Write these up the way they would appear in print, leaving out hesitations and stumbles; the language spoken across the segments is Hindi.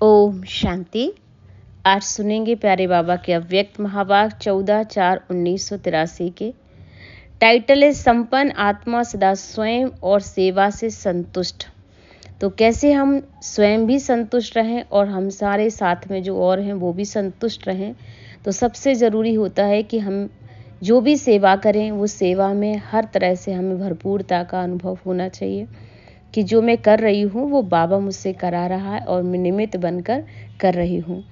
ओम शांति। आज सुनेंगे प्यारे बाबा के अव्यक्त महावाक्य 14/4/1983 के। टाइटल है संपन्न आत्मा सदा स्वयं और सेवा से संतुष्ट। तो कैसे हम स्वयं भी संतुष्ट रहें और हम सारे साथ में जो और हैं वो भी संतुष्ट रहें। तो सबसे ज़रूरी होता है कि हम जो भी सेवा करें वो सेवा में हर तरह से हमें भरपूरता का अनुभव होना चाहिए कि जो मैं कर रही हूँ वो बाबा मुझसे करा रहा है और मैं निमित्त बनकर कर रही हूँ।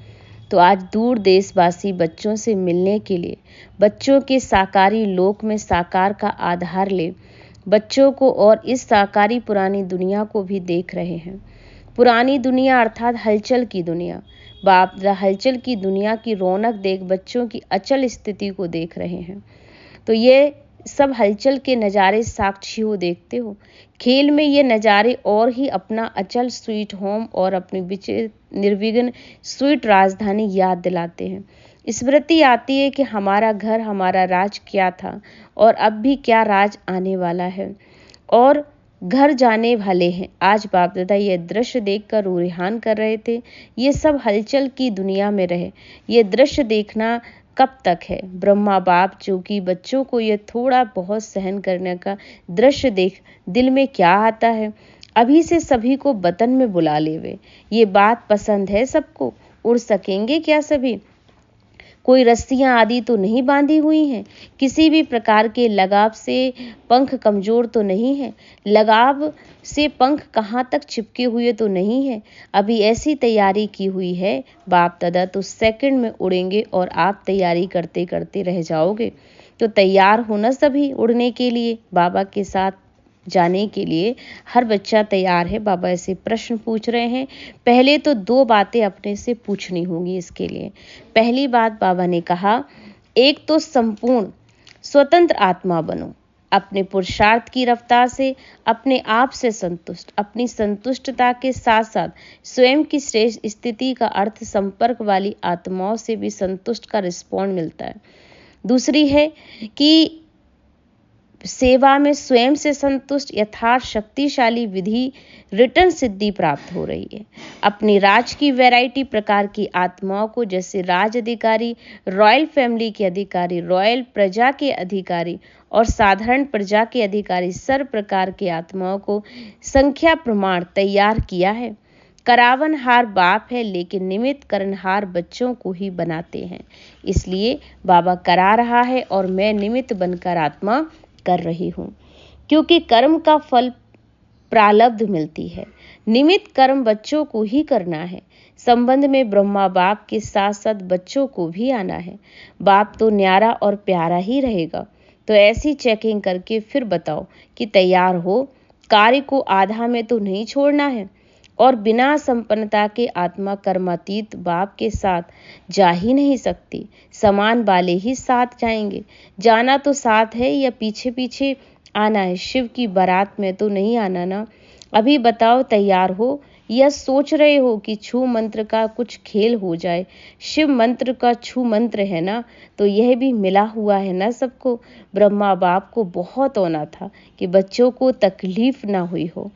तो आज दूर देशवासी बच्चों से मिलने के लिए बच्चों के साकारी लोक में साकार का आधार ले बच्चों को और इस साकारी पुरानी दुनिया को भी देख रहे हैं। पुरानी दुनिया अर्थात हलचल की दुनिया, बाप हलचल की दुनिया की रौनक देख बच्चों की अचल स्थिति को देख रहे हैं। तो ये सब हलचल के नज़ारे साक्षी हो, देखते हो। खेल में ये नज़ारे और ही अपना अचल स्वीट होम और अपनी निर्विघ्न स्वीट राजधानी याद दिलाते हैं। स्मृति आती है कि हमारा घर, हमारा राज क्या था और अब भी क्या राज आने वाला है और घर जाने वाले हैं। आज बाप दादा ये दृश्य देखकर रूहान कर रहे थे। ये सब हलचल की दुनिया में रहे, ये दृश्य देखना कब तक है। ब्रह्मा बाप जो कि बच्चों को ये थोड़ा बहुत सहन करने का दृश्य देख दिल में क्या आता है, अभी से सभी को वतन में बुला लेवे। ये बात पसंद है सबको। उड़ सकेंगे क्या सभी? कोई रस्सियां आदि तो नहीं बांधी हुई हैं, किसी भी प्रकार के लगाव से पंख कमजोर तो नहीं है, लगाव से पंख कहाँ तक चिपके हुए तो नहीं है। अभी ऐसी तैयारी की हुई है बाप दादा तो सेकंड में उड़ेंगे और आप तैयारी करते करते रह जाओगे। तो तैयार होना सभी उड़ने के लिए, बाबा के साथ जाने के लिए हर बच्चा तैयार है। बाबा ऐसे प्रश्न पूछ रहे हैं। पहले तो 2 बातें अपने से पूछनी होंगी इसके लिए। पहली बात बाबा ने कहा, एक तो संपूर्ण स्वतंत्र आत्मा बनो, अपने पुरुषार्थ की रफ्तार से अपने आप से संतुष्ट। अपनी संतुष्टता के साथ साथ स्वयं की श्रेष्ठ स्थिति का अर्थ संपर्क वाली आत्माओं से भी संतुष्ट का रिस्पॉन्ड मिलता है। दूसरी है कि सेवा में स्वयं से संतुष्ट यथार्थ शक्तिशाली विधि रिटर्न सिद्धि प्राप्त हो रही है। अपनी राज की वैरायटी प्रकार की आत्माओं को, जैसे राज अधिकारी, रॉयल फैमिली के अधिकारी, रॉयल प्रजा के अधिकारी और साधारण प्रजा के अधिकारी, सर्व प्रकार की आत्माओं को संख्या प्रमाण तैयार किया है। करावनहार बाप है लेकिन निमित्त करनहार बच्चों को ही बनाते हैं। इसलिए बाबा करा रहा है और मैं निमित्त बनकर आत्मा कर रही हूँ, क्योंकि कर्म का फल प्रारब्ध मिलती है। निमित्त कर्म बच्चों को ही करना है। संबंध में ब्रह्मा बाप के साथ साथ बच्चों को भी आना है। बाप तो न्यारा और प्यारा ही रहेगा। तो ऐसी चेकिंग करके फिर बताओ कि तैयार हो। कार्य को आधा में तो नहीं छोड़ना है और बिना संपन्नता के आत्मा कर्मातीत बाप के साथ जा ही नहीं सकती। समान वाले ही साथ जाएंगे। जाना तो साथ है या पीछे पीछे आना है? शिव की बारात में तो नहीं आना ना। अभी बताओ तैयार हो या सोच रहे हो कि छू मंत्र का कुछ खेल हो जाए? शिव मंत्र का छू मंत्र है ना, तो यह भी मिला हुआ है ना सबको। ब्रह्मा बाप को बहुत होना था कि बच्चों को तकलीफ ना हुई हो।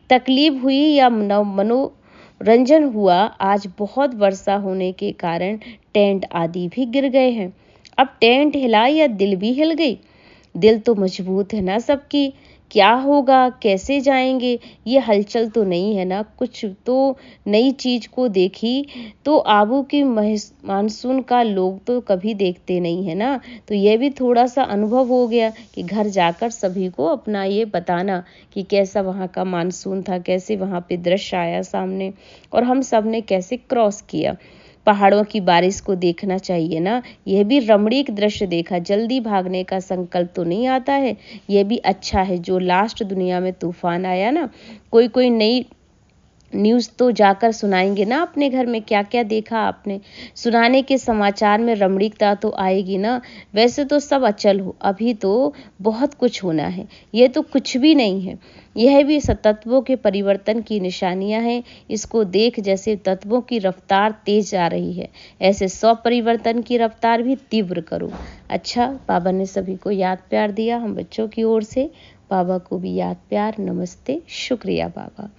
तकलीफ हुई या मनोरंजन हुआ। आज बहुत वर्षा होने के कारण टेंट आदि भी गिर गए हैं। अब टेंट हिला या दिल भी हिल गई? दिल तो मजबूत है ना सबकी। क्या होगा, कैसे जाएंगे? ये हलचल तो नहीं है ना। कुछ तो नई चीज को देखी तो आबू की मानसून का लोग तो कभी देखते नहीं है ना। तो ये भी थोड़ा सा अनुभव हो गया कि घर जाकर सभी को अपना ये बताना कि कैसा वहाँ का मानसून था, कैसे वहाँ पे दृश्य आया सामने और हम सब ने कैसे क्रॉस किया। पहाड़ों की बारिश को देखना चाहिए ना। यह भी रमणीक दृश्य देखा। जल्दी भागने का संकल्प तो नहीं आता है। यह भी अच्छा है जो लास्ट दुनिया में तूफान आया ना। कोई नई न्यूज़ तो जाकर सुनाएंगे ना अपने घर में क्या क्या देखा आपने। सुनाने के समाचार में रमणीकता तो आएगी ना। वैसे तो सब अचल हो, अभी तो बहुत कुछ होना है। यह तो कुछ भी नहीं है। यह भी तत्वों के परिवर्तन की निशानियां हैं। इसको देख जैसे तत्वों की रफ्तार तेज जा रही है, ऐसे स्वपरिवर्तन की रफ्तार भी तीव्र करो। अच्छा, बाबा ने सभी को याद प्यार दिया। हम बच्चों की ओर से बाबा को भी याद प्यार। नमस्ते, शुक्रिया बाबा।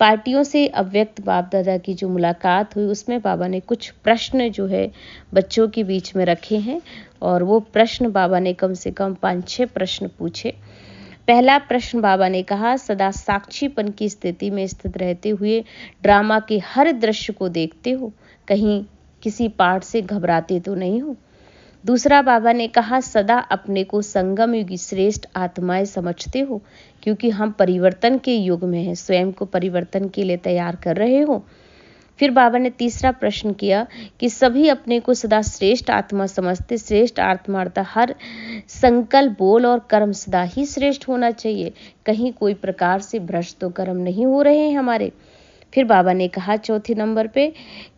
पार्टियों से अव्यक्त बाप दादा की जो मुलाकात हुई उसमें बाबा ने कुछ प्रश्न जो है बच्चों के बीच में रखे हैं और वो प्रश्न बाबा ने कम से कम 5-6 प्रश्न पूछे। पहला प्रश्न बाबा ने कहा, सदा साक्षीपन की स्थिति में स्थित रहते हुए ड्रामा के हर दृश्य को देखते हो, कहीं किसी पार्ट से घबराते तो नहीं हो। दूसरा बाबा ने कहा, सदा अपने को संगम युगी श्रेष्ठ आत्माएं समझते हो, क्योंकि हम परिवर्तन के युग में हैं, स्वयं को परिवर्तन के लिए तैयार कर रहे हो। फिर बाबा ने तीसरा प्रश्न किया कि सभी अपने को सदा श्रेष्ठ आत्मा समझते, श्रेष्ठ आत्मा अर्थात हर संकल्प, बोल और कर्म सदा ही श्रेष्ठ होना चाहिए, कहीं कोई प्रकार से भ्रष्ट तो कर्म नहीं हो रहे हैं हमारे। फिर बाबा ने कहा चौथे नंबर पे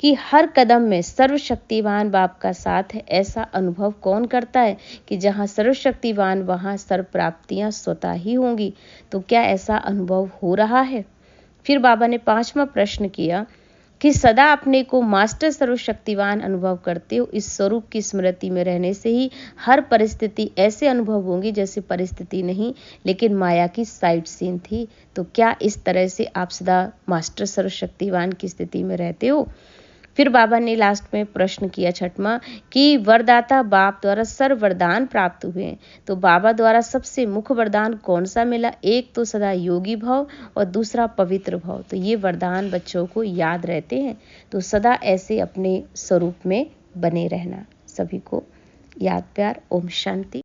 कि हर कदम में सर्वशक्तिवान बाप का साथ है, ऐसा अनुभव कौन करता है कि जहाँ सर्वशक्तिवान वहाँ सर्व प्राप्तियाँ स्वतः ही होंगी। तो क्या ऐसा अनुभव हो रहा है? फिर बाबा ने 5वां प्रश्न किया कि सदा अपने को मास्टर सर्वशक्तिवान अनुभव करते हो, इस स्वरूप की स्मृति में रहने से ही हर परिस्थिति ऐसे अनुभव होंगी जैसे परिस्थिति नहीं लेकिन माया की साइड सीन थी। तो क्या इस तरह से आप सदा मास्टर सर्वशक्तिवान की स्थिति में रहते हो? फिर बाबा ने लास्ट में प्रश्न किया 6वां कि वरदाता बाप द्वारा सर्व वरदान प्राप्त हुए हैं, तो बाबा द्वारा सबसे मुख्य वरदान कौन सा मिला? एक तो सदा योगी भाव और दूसरा पवित्र भाव। तो ये वरदान बच्चों को याद रहते हैं, तो सदा ऐसे अपने स्वरूप में बने रहना। सभी को याद प्यार। ओम शांति।